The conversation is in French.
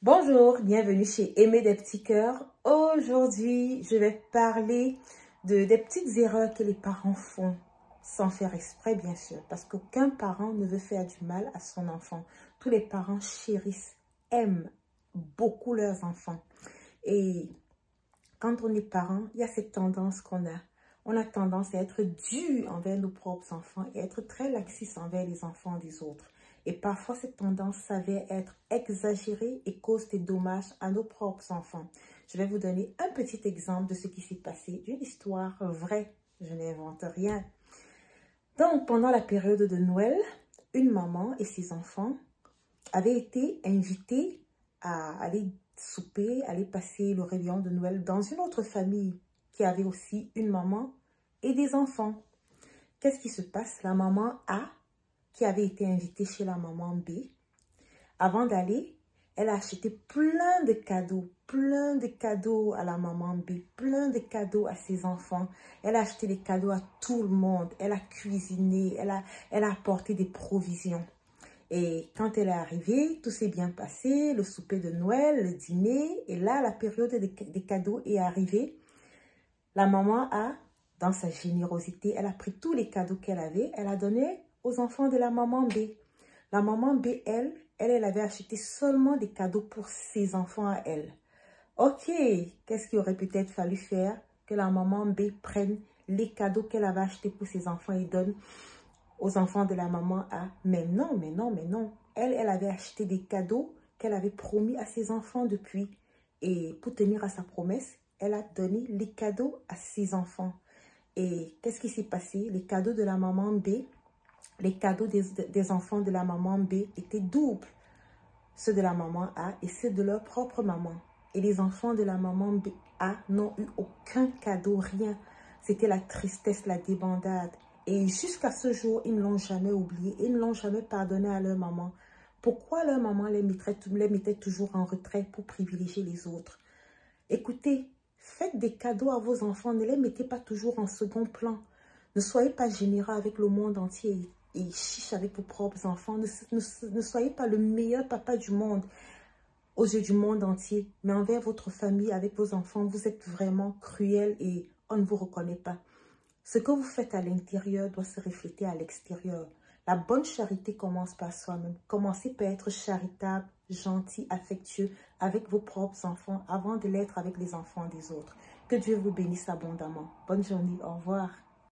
Bonjour, bienvenue chez Aimer des petits cœurs. Aujourd'hui, je vais parler des petites erreurs que les parents font, sans faire exprès bien sûr, parce qu'aucun parent ne veut faire du mal à son enfant. Tous les parents chérissent, aiment beaucoup leurs enfants. Et quand on est parent, il y a cette tendance qu'on a. On a tendance à être dur envers nos propres enfants et être très laxiste envers les enfants des autres. Et parfois, cette tendance s'avère être exagérée et cause des dommages à nos propres enfants. Je vais vous donner un petit exemple de ce qui s'est passé, d'une histoire vraie. Je n'invente rien. Donc, pendant la période de Noël, une maman et ses enfants avaient été invités à aller souper, aller passer le réveillon de Noël dans une autre famille qui avait aussi une maman et des enfants. Qu'est-ce qui se passe? La maman A, qui avait été invitée chez la maman B, avant d'aller, elle a acheté plein de cadeaux à la maman B, plein de cadeaux à ses enfants. Elle a acheté des cadeaux à tout le monde. Elle a cuisiné, elle a apporté des provisions. Et quand elle est arrivée, tout s'est bien passé, le souper de Noël, le dîner, et là, la période des cadeaux est arrivée. La maman a, dans sa générosité, elle a pris tous les cadeaux qu'elle avait, elle a donné aux enfants de la maman B. La maman B, elle avait acheté seulement des cadeaux pour ses enfants à elle. Ok, qu'est-ce qu'il aurait peut-être fallu faire? Que la maman B prenne les cadeaux qu'elle avait achetés pour ses enfants et donne aux enfants de la maman A. Mais non. Elle avait acheté des cadeaux qu'elle avait promis à ses enfants depuis. Et pour tenir à sa promesse, elle a donné les cadeaux à ses enfants. Et qu'est-ce qui s'est passé? Les cadeaux de la maman B, les cadeaux des enfants de la maman B étaient doubles. Ceux de la maman A et ceux de leur propre maman. Et les enfants de la maman B A n'ont eu aucun cadeau, rien. C'était la tristesse, la débandade. Et jusqu'à ce jour, ils ne l'ont jamais oublié. Ils ne l'ont jamais pardonné à leur maman. Pourquoi leur maman les mettait toujours en retrait pour privilégier les autres? Écoutez, faites des cadeaux à vos enfants. Ne les mettez pas toujours en second plan. Ne soyez pas généreux avec le monde entier et chiche avec vos propres enfants. Ne soyez pas le meilleur papa du monde aux yeux du monde entier. Mais envers votre famille, avec vos enfants, vous êtes vraiment cruel et on ne vous reconnaît pas. Ce que vous faites à l'intérieur doit se refléter à l'extérieur. La bonne charité commence par soi-même. Commencez par être charitable, gentil, affectueux avec vos propres enfants avant de l'être avec les enfants des autres. Que Dieu vous bénisse abondamment. Bonne journée. Au revoir.